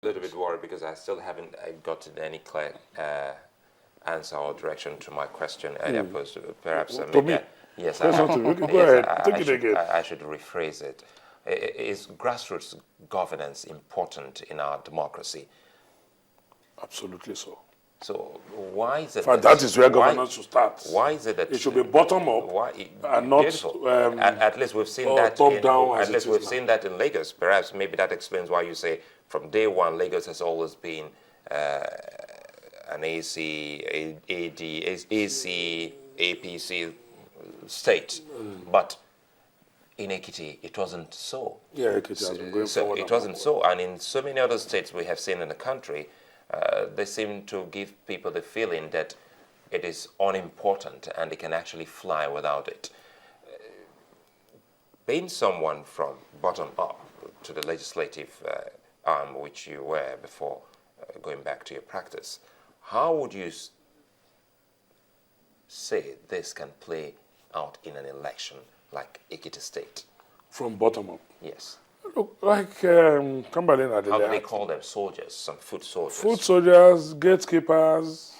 little bit worried because I still haven't gotten any clear answer or direction to my question earlier posed. Perhaps to me. Yes, Go ahead. Take it again. I should rephrase it. Is grassroots governance important in our democracy? Absolutely so. So why is it? In fact, that is where governance should start. Why is it that it should be bottom up and not at least we've seen that top down? At least we've seen that in Lagos. Perhaps maybe that explains why you say from day one Lagos has always been an APC state, but in Ekiti it wasn't so. Yeah, Ekiti has been going forward. It wasn't so, and in so many other states we have seen in the country. They seem to give people the feeling that it is unimportant and they can actually fly without it. Being someone from bottom up to the legislative arm, which you were before going back to your practice, how would you say this can play out in an election like Ekiti State? From bottom up? Yes. Look, like Cumberland How do they call them? Soldiers, some foot soldiers. Foot soldiers, gatekeepers,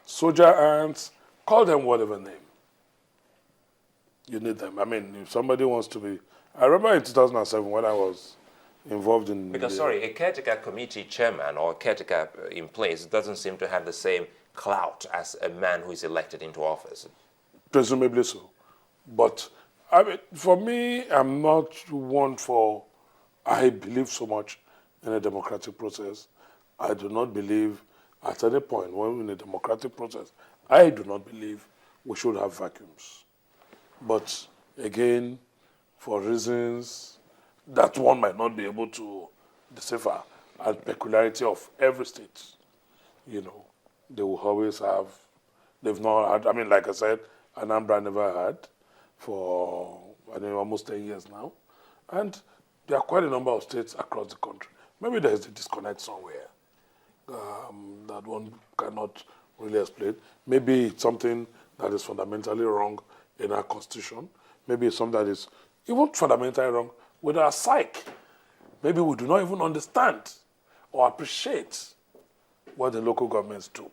soldier ants, call them whatever name. You need them. I mean, if somebody wants to be... I remember in 2007 when I was involved in... Because, a caretaker committee chairman or a caretaker in place doesn't seem to have the same clout as a man who is elected into office. Presumably so. But, I mean, for me, I'm not one for... I believe so much in a democratic process. I do not believe at any point when in a democratic process, I do not believe we should have vacuums. But again, for reasons that one might not be able to decipher and peculiarity of every state, you know, they will always have, they've not had, I mean, like I said, Anambra never had for, I think, almost 10 years now. And there are quite a number of states across the country. Maybe there is a disconnect somewhere that one cannot really explain. Maybe it's something that is fundamentally wrong in our constitution. Maybe it's something that is even fundamentally wrong with our psyche. Maybe we do not even understand or appreciate what the local governments do.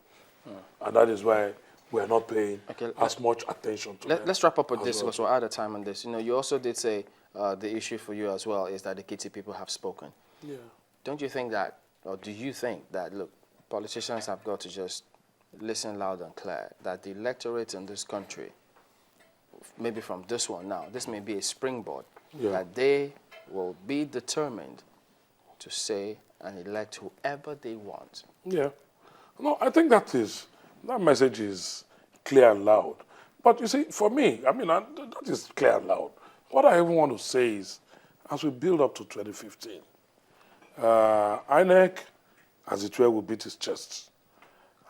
And that is why we are not paying as much attention to them. Let's wrap up with this because we're out of time on this. You know, you also did say the issue for you as well is that the Ekiti people have spoken. Yeah. Don't you think that, or do you think that, look, politicians have got to just listen loud and clear, that the electorate in this country, maybe from this one now, this may be a springboard, that they will be determined to say and elect whoever they want? Yeah. No, I think that message is clear and loud. But you see, for me, I mean, that is clear and loud. What I even want to say is, as we build up to 2015, INEC, as it were, will beat his chest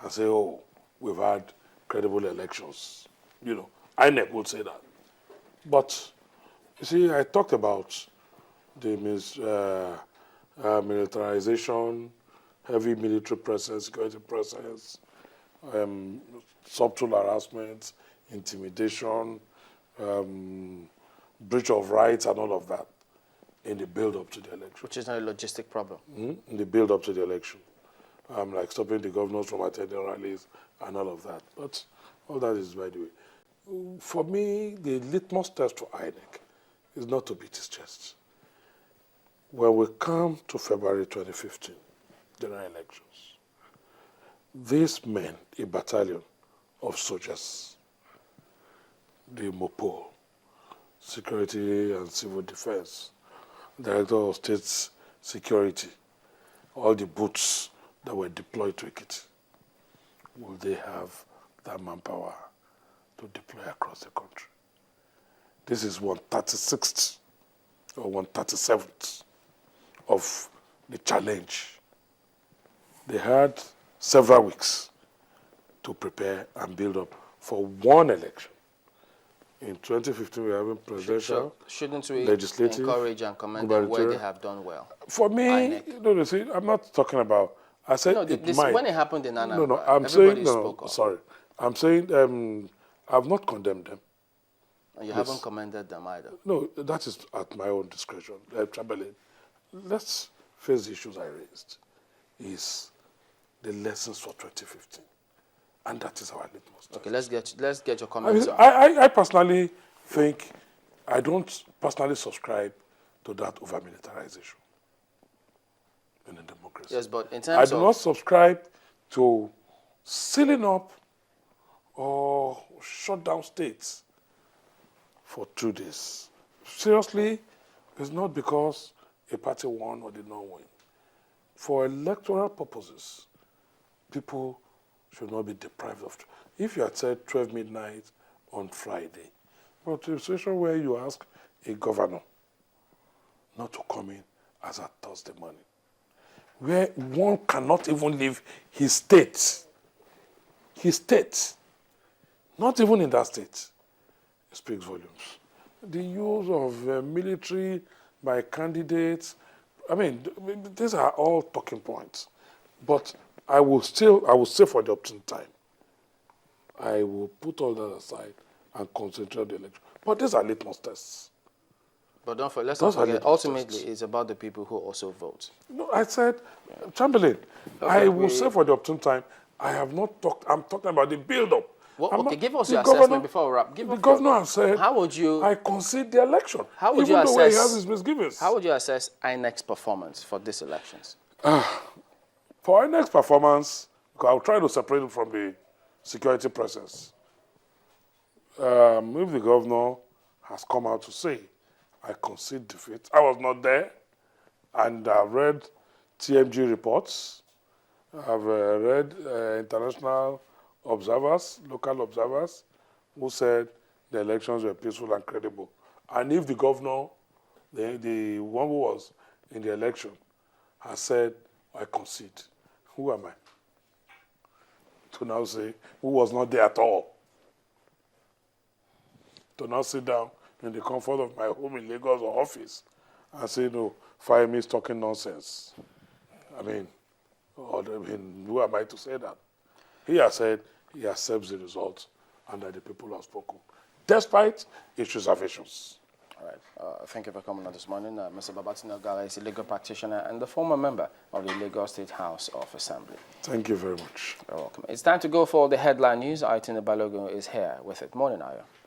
and say, oh, we've had credible elections. You know, INEC will say that. But, you see, I talked about the militarization, heavy military presence, security presence, subtle harassment, intimidation, breach of rights and all of that in the build-up to the election. Which is not a logistic problem. In the build-up to the election. Like stopping the governors from attending rallies and all of that. But all that is by the way. For me, the litmus test for INEC is not to beat his chest. When we come to February 2015, general elections, these men, a battalion of soldiers, the MOPOL, Security and Civil Defense, Director of State Security, all the boots that were deployed to Ekiti, will they have that manpower to deploy across the country? This is 136th or 137th of the challenge. They had several weeks to prepare and build up for one election. In 2015, we're having presidential, shouldn't we legislative, encourage and commend them where they have done well? For me, you see, I'm not talking about. I said when it happened in Anambra, I'm saying sorry. I'm saying I've not condemned them. And you haven't commended them either. No, that is at my own discretion. Let's face the issues I raised. is the lessons for 2015. And that is our litmus test. Okay, let's get your I, comments mean, on. I personally think, I don't personally subscribe to that over-militarization in a democracy. Yes, but in I terms do of not subscribe to sealing up or shut down states for 2 days. Seriously, it's not because a party won or did not win. For electoral purposes, people should not be deprived of. If you had said 12 midnight on Friday, but to a situation where you ask a governor not to come in as at Thursday morning, where one cannot even leave his state, not even in that state, it speaks volumes. The use of military by candidates, I mean, these are all talking points. But I will say for the opportune time, I will put all that aside and concentrate on the election. But these are litmus tests. But let's Those not are forget, litmus ultimately, tests. it's about the people who also vote. No, I said, Chamberlain, I will say for the opportune time, I have not talked, I'm talking about the build-up. Well, I'm okay, not- give us the your governor- assessment before we wrap. The governor has said, how would you I concede the election, how would even you though he assess has his misgivings. how would you assess INEC's performance for these elections? For our next performance, I'll try to separate it from the security process. If the governor has come out to say, I concede defeat, I was not there, and I've read TMG reports, I've read international observers, local observers, who said the elections were peaceful and credible. And if the governor, the one who was in the election, has said, I concede, who am I to now say, who was not there at all? To now sit down in the comfort of my home in Lagos or office and say, no, Fayemi is talking nonsense. I mean, who am I to say that? He has said he accepts the result and that the people have spoken, despite his reservations. All right. Thank you for coming on this morning. Mr. Babatunde Ogala is a legal practitioner and the former member of the Lagos State House of Assembly. Thank you very much. You're welcome. It's time to go for the headline news. Ayo Fayose is here with it. Morning, Ayo.